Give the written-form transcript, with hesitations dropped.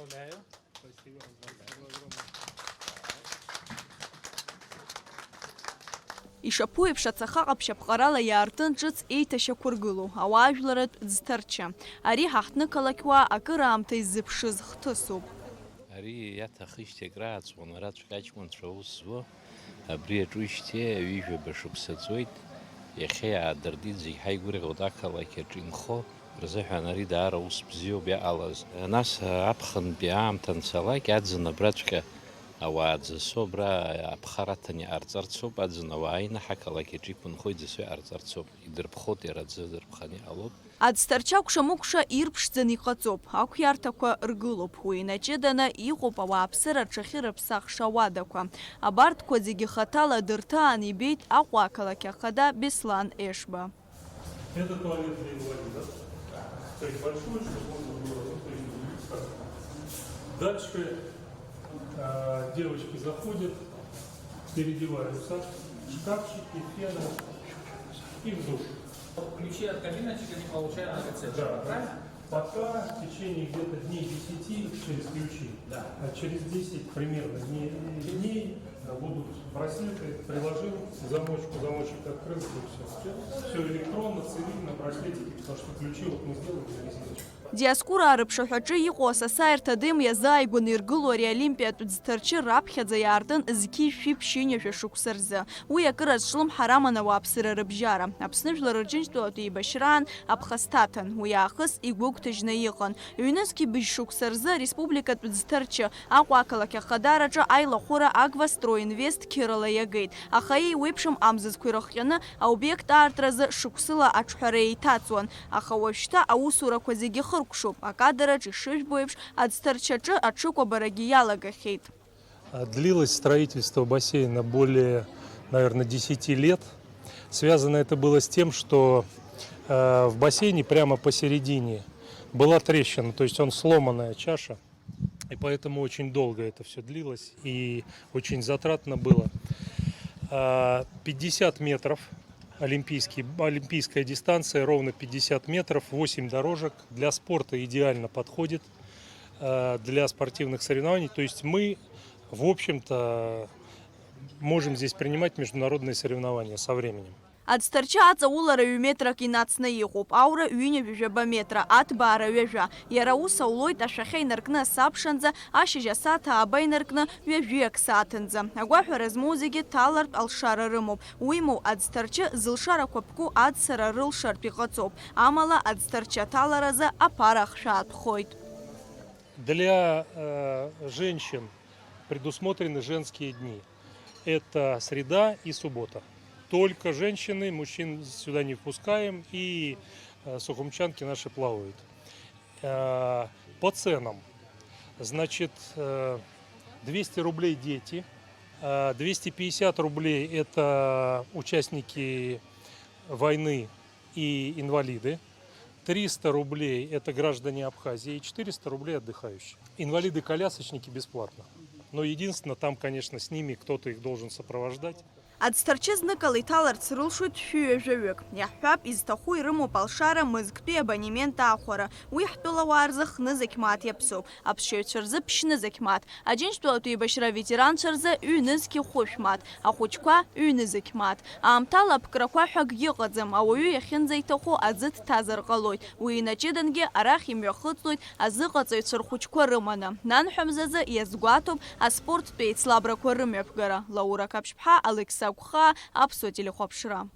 Поздравляю. Спасибо огромное. Ишапуеиԥш ацаха ҟаԥшьаԥҟарала иаартын ҿыц еиҭашьақәыргылоу ауаажәларатә ӡҭарча. Ари ҳаҳҭнықалақьуаа акыраамҭа иззыԥшыз хҭысуп. Ари иаҭахижьҭеи акрааҵуан араҵәҟьа аҷкәынцәа аус зуа, абри аҿуижьҭеи ҩыжәаба шықәса ҵуеит, иахьа иаадыртит зегь ҳаигәырӷьоит ақалақь аҿы инхо рзыҳәан ари даара ус бзиоуп иҟалаз. Нас аԥхынтәи аамҭа анцалак аӡын абраҵәҟьа ауаа ӡысо абра аԥхараҭан иҟарҵарц ауп, аӡын ауаа ааины ҳақалақь аҿы иқәынхо иӡысо иҟарҵарц ауп, идырԥхоит иара аӡы дырԥханы иҟалоуп. Аӡҭарча акәша-мыкәша ирԥшӡаны иҟаҵоуп, ақәиарҭақәа ргылоуп, уи инаҷыданы иҟоуп ауааԥсыра рҽахьы рыԥсахша ауадақәа. Абарҭқәа зегьы хаҭала дырҭаан ибеит Аҟәа ақалақь ахада Беслан Эшба. Это туалет для инвалидов. То есть большой, чтобы можно было. Дальше девочки заходят, переодеваются, шкафчики, фены и в душ. Ключи от кабиночек они получают на рецепте, Да, правильно? пока в течение где-то дней 10 через ключи, Да. а через 10 примерно дней будут браслеты, приложил, замочек открылся и все. Все электронно, цивильно, браслетики, потому что ключи вот мы сделали на резиночку. Диаскура рыԥшаҳәаҿы иҟоу асасааирҭа адем иазааигәаны иргылоу ари аолимпиатә ӡҭарчы раԥхьаӡа иаартын зқьи шәи-ԥшьынҩажәа шықәса рзы. Уи акыраз шлымҳа аман ауааԥсыра рыбжьара. Аԥсны Жәлар Рџьынџьтәылатәи еибашьраан аԥхасҭаҭан. Уи аахыс игәы гәҭыжьны иҟан. Ҩнызқьи быжь шықәса рзы ареспубликатә ӡҭарчы Аҟәа ақалақь ахадараҿы аилахәыра Агвастройинвест қьырала иагеит. Аха еиуеиԥшым амзазқәа ирыхҟьаны аобиект аартразы шықәсыла аҽҳәара еиҭаҵуан. Аха уажәшьҭа аусурақәа зегьы хыркәшоуп. Акадраҿ ишыжәбо еиԥш аӡҭарчаҿы аҽыкәабарагьы иалагахьеит. Длилось строительство бассейна более, наверное, 10 лет. Связано это было с тем, что в бассейне прямо посередине была трещина, то есть он сломанная чаша. И поэтому очень долго это все длилось и очень затратно было. 50 метров, олимпийская дистанция, ровно 50 метров, 8 дорожек. Для спорта идеально подходит, для спортивных соревнований. То есть мы, в общем-то, можем здесь принимать международные соревнования со временем. Аӡҭарча аҵаулара ҩ-метрак инацны иҟоуп, аура ҩынҩажәаба метра, аҭбаара ҩажәа. Иара ус аулоит ашәахьа инаркны асабшанӡа, ашьыжь асааҭ ааба инаркны ҩажәиак сааҭынӡа. Агәаҳәара змоу зегьы ҭалартә алшара рымоуп. Уимоу аӡҭарчы зылшарақәа ԥку аӡсара рылшартә иҟаҵоуп. Амала аӡҭарчы аҭаларазы аԥара ахшәа аатәхоит. Для женщин предусмотрены женские дни. Это среда и суббота. Только женщины, мужчин сюда не впускаем, и сухумчанки наши плавают. По ценам, значит, 200 рублей дети, 250 рублей это участники войны и инвалиды, 300 рублей это граждане Абхазии, и 400 рублей отдыхающие. Инвалиды-колясочники бесплатно. Но единственное, там, конечно, с ними кто-то их должен сопровождать. Аӡҭарчы зныкала иҭаларц рылшоит шәҩажәаҩык. Иаҳҳәап, изҭаху ирымоуп алшара мызктәи абонемент аахәара. Уи ҳтәылауаа рзы хнызақь мааҭ иаԥсоуп. Аԥсшьаҩцәа рзы ԥшьнызақь мааҭ. Аџьынџьтәылатәи еибашьра ветеранцәа рзы ҩнызқьи хәышә мааҭ. Ахәыҷқәа ҩнызақь мааҭ. Аамҭала аԥкрақәа ҳәа акгьы ыҟаӡам. Ауаҩы иахьынӡаиҭаху аӡы дҭазар ҟалоит. Уи инаҷыдангьы арахь имҩахыҵуеит азыҟаҵаҩцәа рхәыҷқәа рыманы. Нанҳәамзазы иазгәаҭоуп аспорттә еицлабрақәа рымҩаԥгара. Лаура Каԥшьԥҳа, Алекса Гәха, Аԥсуа телехәаԥшра.